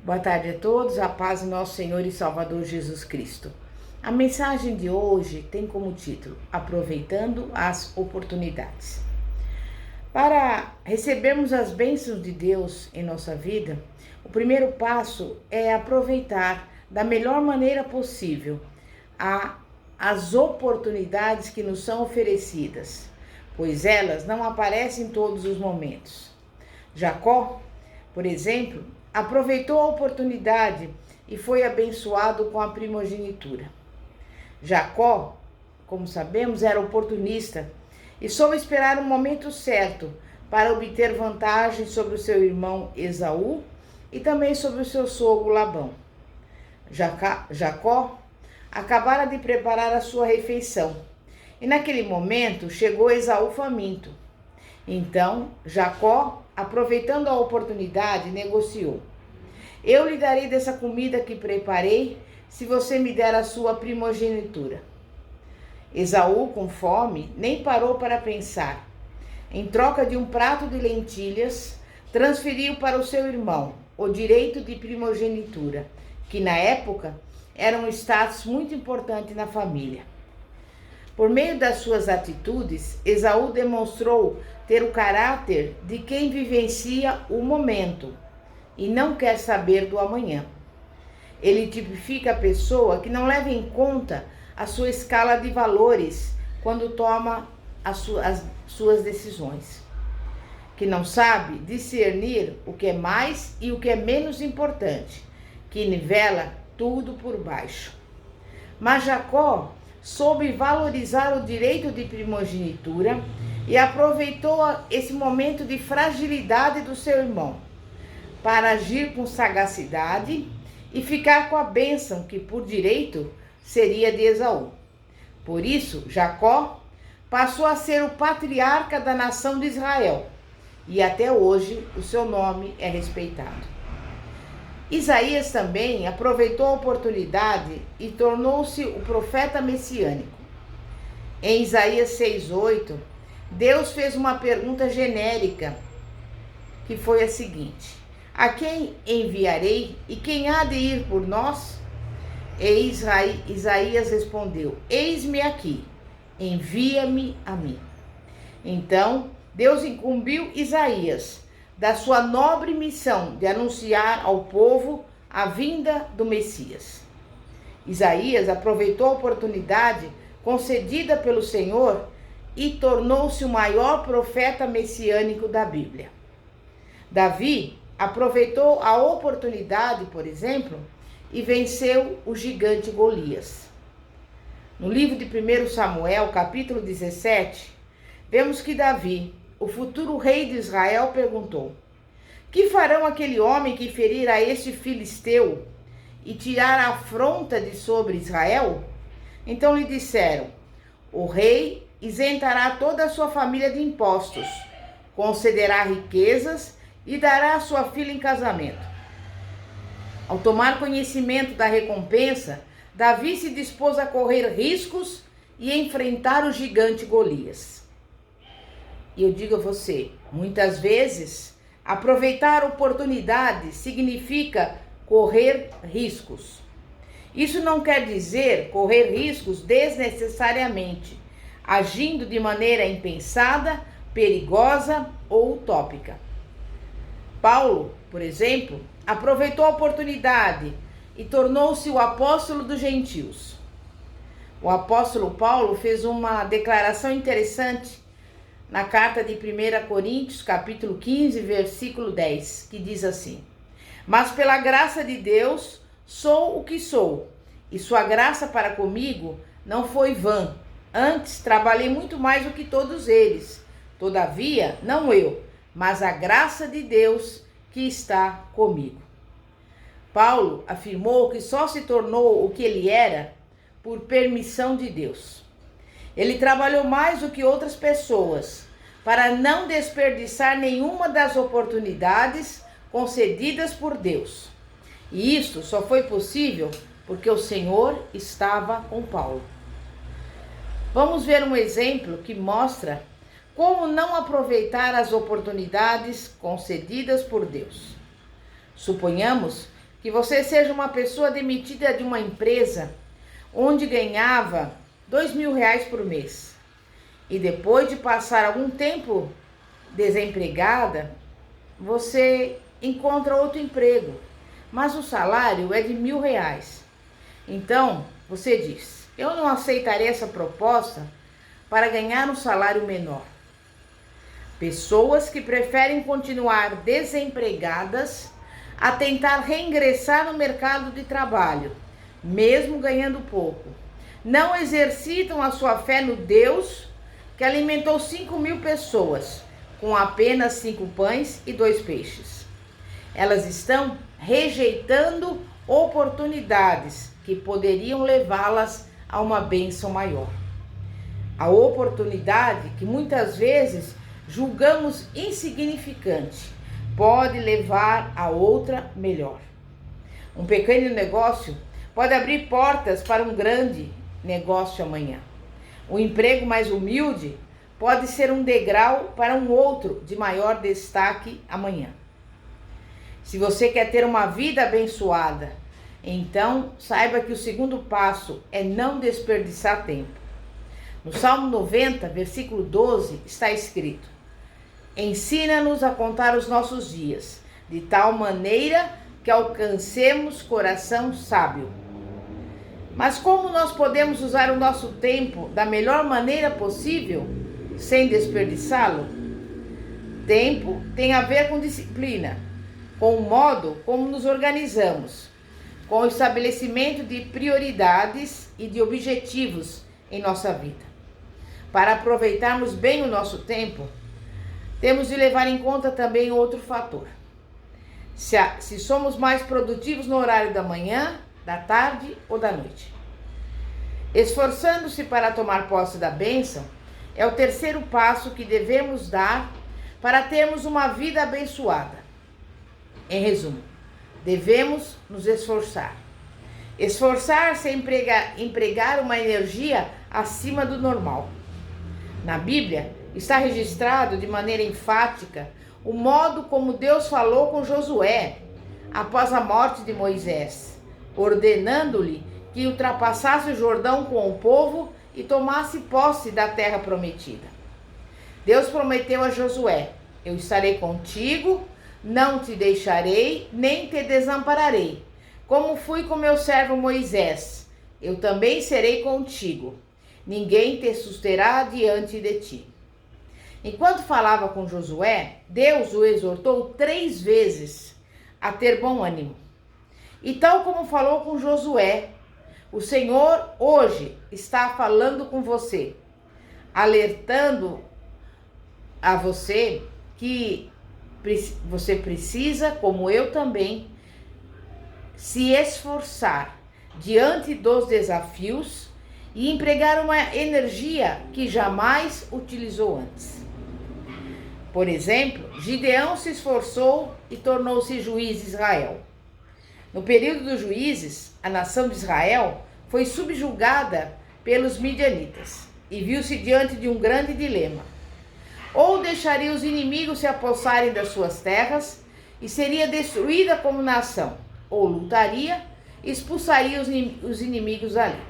Boa tarde a todos, a paz do nosso Senhor e Salvador Jesus Cristo. A mensagem de hoje tem como título Aproveitando as oportunidades. Para recebermos as bênçãos de Deus em nossa vida, o primeiro passo é aproveitar da melhor maneira possível as oportunidades que nos são oferecidas, pois elas não aparecem em todos os momentos. Jacó, por exemplo, aproveitou a oportunidade e foi abençoado com a primogenitura. Jacó, como sabemos, era oportunista e soube esperar o momento certo para obter vantagem sobre o seu irmão Esaú e também sobre o seu sogro Labão. Jacó acabara de preparar a sua refeição e naquele momento chegou Esaú faminto. Então Jacó, aproveitando a oportunidade, negociou: eu lhe darei dessa comida que preparei, se você me der a sua primogenitura. Esaú, com fome, nem parou para pensar. Em troca de um prato de lentilhas, transferiu para o seu irmão o direito de primogenitura, que na época era um status muito importante na família. Por meio das suas atitudes, Esaú demonstrou ter o caráter de quem vivencia o momento e não quer saber do amanhã. Ele tipifica a pessoa que não leva em conta a sua escala de valores quando toma as suas decisões, que não sabe discernir o que é mais e o que é menos importante, que nivela tudo por baixo. Mas Jacó soube valorizar o direito de primogenitura e aproveitou esse momento de fragilidade do seu irmão para agir com sagacidade e ficar com a bênção que por direito seria de Esaú. Por isso, Jacó passou a ser o patriarca da nação de Israel e até hoje o seu nome é respeitado. Isaías também aproveitou a oportunidade e tornou-se o profeta messiânico. Em Isaías 6:8, Deus fez uma pergunta genérica, que foi a seguinte: a quem enviarei e quem há de ir por nós? E Isaías respondeu: eis-me aqui, envia-me a mim. Então Deus incumbiu Isaías da sua nobre missão de anunciar ao povo a vinda do Messias. Isaías aproveitou a oportunidade concedida pelo Senhor e tornou-se o maior profeta messiânico da Bíblia. Davi aproveitou a oportunidade, por exemplo, e venceu o gigante Golias. No livro de 1 Samuel, capítulo 17, vemos que Davi, o futuro rei de Israel, perguntou: que farão aquele homem que ferir a este filisteu e tirar a afronta de sobre Israel? Então lhe disseram: o rei isentará toda a sua família de impostos, concederá riquezas e dará a sua filha em casamento. Ao tomar conhecimento da recompensa, Davi se dispôs a correr riscos e enfrentar o gigante Golias. E eu digo a você, muitas vezes, aproveitar oportunidades significa correr riscos. Isso não quer dizer correr riscos desnecessariamente, agindo de maneira impensada, perigosa ou utópica. Paulo, por exemplo, aproveitou a oportunidade e tornou-se o apóstolo dos gentios. O apóstolo Paulo fez uma declaração interessante na carta de 1 Coríntios, capítulo 15, versículo 10, que diz assim: mas pela graça de Deus sou o que sou, e sua graça para comigo não foi vã. Antes trabalhei muito mais do que todos eles. Todavia, não eu, mas a graça de Deus que está comigo. Paulo afirmou que só se tornou o que ele era por permissão de Deus. Ele trabalhou mais do que outras pessoas para não desperdiçar nenhuma das oportunidades concedidas por Deus. E isso só foi possível porque o Senhor estava com Paulo. Vamos ver um exemplo que mostra como não aproveitar as oportunidades concedidas por Deus. Suponhamos que você seja uma pessoa demitida de uma empresa onde ganhava R$ 2.000 por mês e depois de passar algum tempo desempregada, você encontra outro emprego, mas o salário é de R$ 1.000. Então, você diz, eu não aceitarei essa proposta para ganhar um salário menor. Pessoas que preferem continuar desempregadas a tentar reingressar no mercado de trabalho, mesmo ganhando pouco. Não exercitam a sua fé no Deus que alimentou 5.000 pessoas com apenas 5 pães e 2 peixes. Elas estão rejeitando oportunidades que poderiam levá-las a uma bênção maior. A oportunidade que muitas vezes julgamos insignificante pode levar a outra melhor. Um pequeno negócio pode abrir portas para um grande negócio amanhã. O emprego mais humilde pode ser um degrau para um outro de maior destaque amanhã. Se você quer ter uma vida abençoada, então saiba que o segundo passo é não desperdiçar tempo. No Salmo 90, versículo 12, está escrito: ensina-nos a contar os nossos dias, de tal maneira que alcancemos coração sábio. Mas como nós podemos usar o nosso tempo da melhor maneira possível, sem desperdiçá-lo? Tempo tem a ver com disciplina, com o modo como nos organizamos, com o estabelecimento de prioridades e de objetivos em nossa vida. Para aproveitarmos bem o nosso tempo, temos de levar em conta também outro fator. Se somos mais produtivos no horário da manhã, da tarde ou da noite. Esforçando-se para tomar posse da bênção é o terceiro passo que devemos dar para termos uma vida abençoada. Em resumo, devemos nos esforçar. Esforçar-se é empregar uma energia acima do normal. Na Bíblia, está registrado de maneira enfática o modo como Deus falou com Josué após a morte de Moisés, ordenando-lhe que ultrapassasse o Jordão com o povo e tomasse posse da terra prometida. Deus prometeu a Josué: eu estarei contigo, não te deixarei, nem te desampararei. Como fui com meu servo Moisés, eu também serei contigo. Ninguém te susterá diante de ti. Enquanto falava com Josué, Deus o exortou 3 vezes a ter bom ânimo. E tal como falou com Josué, o Senhor hoje está falando com você, alertando a você que você precisa, como eu também, se esforçar diante dos desafios e empregar uma energia que jamais utilizou antes. Por exemplo, Gideão se esforçou e tornou-se juiz de Israel. No período dos juízes, a nação de Israel foi subjugada pelos midianitas e viu-se diante de um grande dilema. Ou deixaria os inimigos se apossarem das suas terras e seria destruída como nação, ou lutaria e expulsaria os inimigos ali.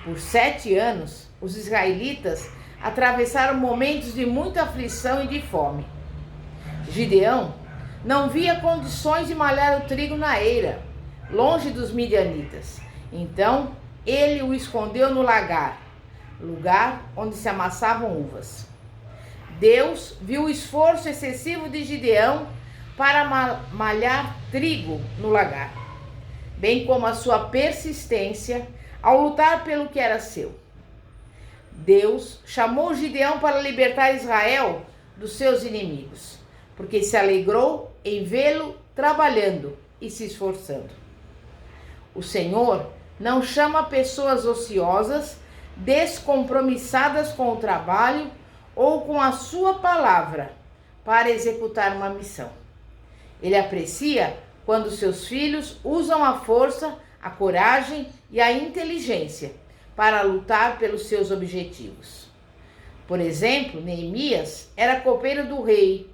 Por 7 anos, os israelitas atravessaram momentos de muita aflição e de fome. Gideão não via condições de malhar o trigo na eira, longe dos midianitas. Então, ele o escondeu no lagar, lugar onde se amassavam uvas. Deus viu o esforço excessivo de Gideão para malhar trigo no lagar, bem como a sua persistência ao lutar pelo que era seu. Deus chamou Gideão para libertar Israel dos seus inimigos, porque se alegrou em vê-lo trabalhando e se esforçando. O Senhor não chama pessoas ociosas, descompromissadas com o trabalho ou com a sua palavra para executar uma missão. Ele aprecia quando seus filhos usam a força, a coragem e a inteligência para lutar pelos seus objetivos. Por exemplo, Neemias era copeiro do rei,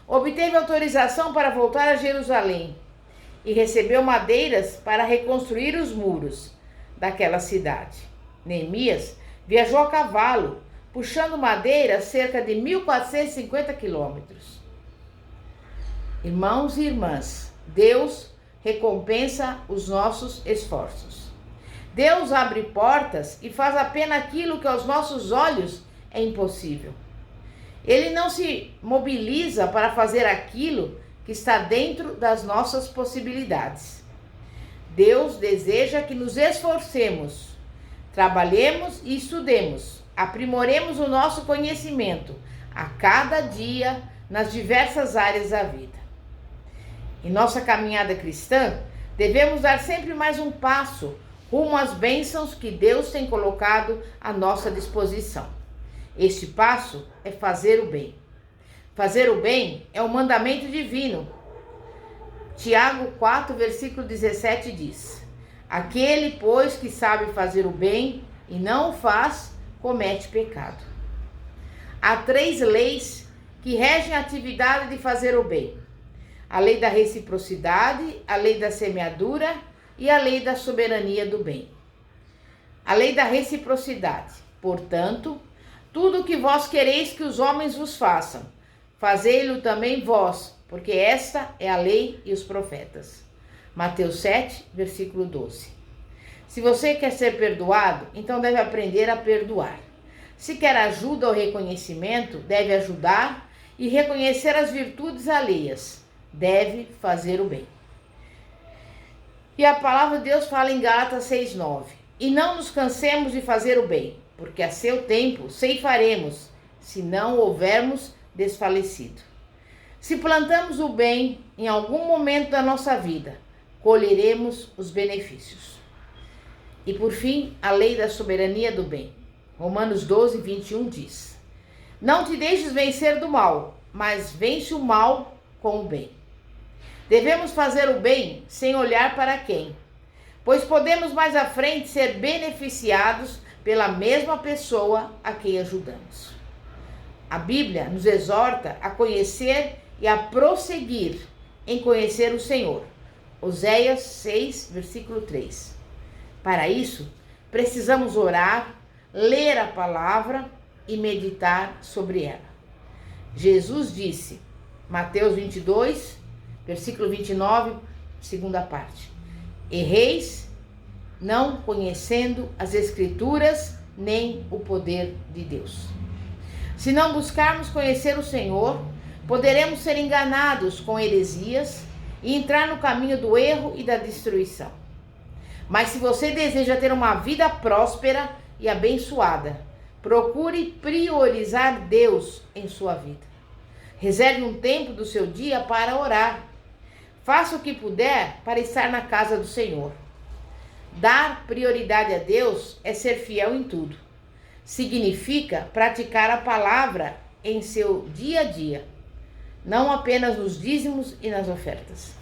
obteve autorização para voltar a Jerusalém e recebeu madeiras para reconstruir os muros daquela cidade. Neemias viajou a cavalo, puxando madeira cerca de 1.450 quilômetros. Irmãos e irmãs, Deus recompensa os nossos esforços. Deus abre portas e faz apenas aquilo que aos nossos olhos é impossível. Ele não se mobiliza para fazer aquilo que está dentro das nossas possibilidades. Deus deseja que nos esforcemos, trabalhemos e estudemos, aprimoremos o nosso conhecimento a cada dia nas diversas áreas da vida. Em nossa caminhada cristã, devemos dar sempre mais um passo rumo às bênçãos que Deus tem colocado à nossa disposição. Este passo é fazer o bem. Fazer o bem é um mandamento divino. Tiago 4, versículo 17 diz: aquele, pois, que sabe fazer o bem e não o faz, comete pecado. Há 3 leis que regem a atividade de fazer o bem: a lei da reciprocidade, a lei da semeadura e a lei da soberania do bem. A lei da reciprocidade. Portanto, tudo o que vós quereis que os homens vos façam, fazei-lo também vós, porque esta é a lei e os profetas. Mateus 7, versículo 12. Se você quer ser perdoado, então deve aprender a perdoar. Se quer ajuda ou reconhecimento, deve ajudar e reconhecer as virtudes alheias. Deve fazer o bem. E a palavra de Deus fala em Gálatas 6:9. E não nos cansemos de fazer o bem, porque a seu tempo ceifaremos, se não houvermos desfalecido. Se plantamos o bem em algum momento da nossa vida, colheremos os benefícios. E por fim, a lei da soberania do bem. Romanos 12, 21 diz: não te deixes vencer do mal, mas vence o mal com o bem. Devemos fazer o bem sem olhar para quem, pois podemos mais à frente ser beneficiados pela mesma pessoa a quem ajudamos. A Bíblia nos exorta a conhecer e a prosseguir em conhecer o Senhor. Oséias 6, versículo 3. Para isso, precisamos orar, ler a palavra e meditar sobre ela. Jesus disse, Mateus 22, versículo 29, segunda parte: erreis não conhecendo as Escrituras nem o poder de Deus. Se não buscarmos conhecer o Senhor, poderemos ser enganados com heresias e entrar no caminho do erro e da destruição. Mas se você deseja ter uma vida próspera e abençoada, procure priorizar Deus em sua vida. Reserve um tempo do seu dia para orar. Faça o que puder para estar na casa do Senhor. Dar prioridade a Deus é ser fiel em tudo. Significa praticar a palavra em seu dia a dia, não apenas nos dízimos e nas ofertas.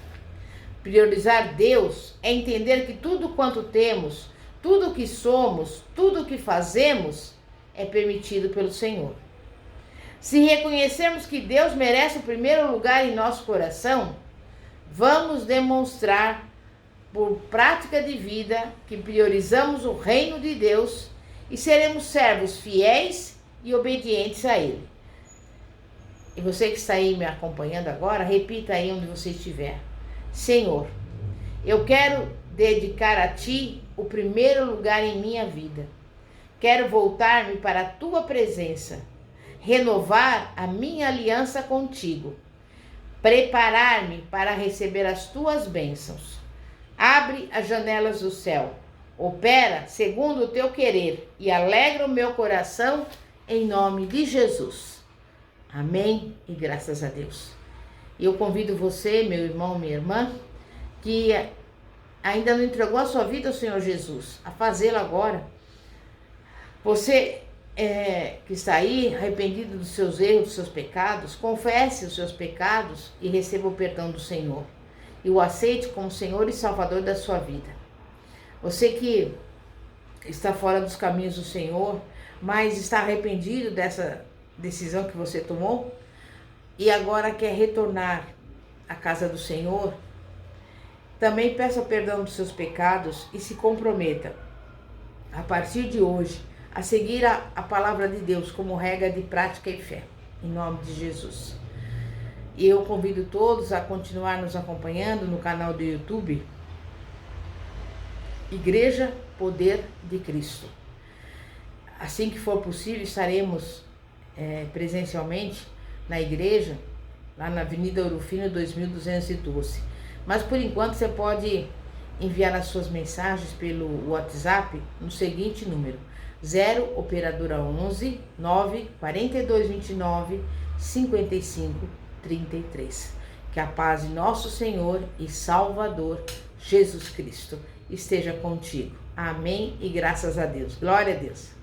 Priorizar Deus é entender que tudo quanto temos, tudo o que somos, tudo o que fazemos é permitido pelo Senhor. Se reconhecermos que Deus merece o primeiro lugar em nosso coração, vamos demonstrar por prática de vida que priorizamos o reino de Deus e seremos servos fiéis e obedientes a Ele. E você que está aí me acompanhando agora, repita aí onde você estiver: Senhor, eu quero dedicar a Ti o primeiro lugar em minha vida. Quero voltar-me para a Tua presença, renovar a minha aliança contigo, preparar-me para receber as Tuas bênçãos. Abre as janelas do céu, opera segundo o Teu querer e alegra o meu coração em nome de Jesus. Amém e graças a Deus. E eu convido você, meu irmão, minha irmã, que ainda não entregou a sua vida ao Senhor Jesus, a fazê-lo agora. Você que está aí arrependido dos seus erros, dos seus pecados, confesse os seus pecados e receba o perdão do Senhor. E o aceite como Senhor e Salvador da sua vida. Você que está fora dos caminhos do Senhor, mas está arrependido dessa decisão que você tomou e agora quer retornar à casa do Senhor, Também peça perdão dos seus pecados e se comprometa, a partir de hoje, a seguir a palavra de Deus como regra de prática e fé, em nome de Jesus. E eu convido todos a continuar nos acompanhando no canal do YouTube, Igreja Poder de Cristo. Assim que for possível, estaremos presencialmente na igreja, lá na Avenida Ouro Fino 2212. Mas por enquanto você pode enviar as suas mensagens pelo WhatsApp no seguinte número: 0 operadora 11 9 4229 55 33. Que a paz de nosso Senhor e Salvador Jesus Cristo esteja contigo. Amém e graças a Deus. Glória a Deus.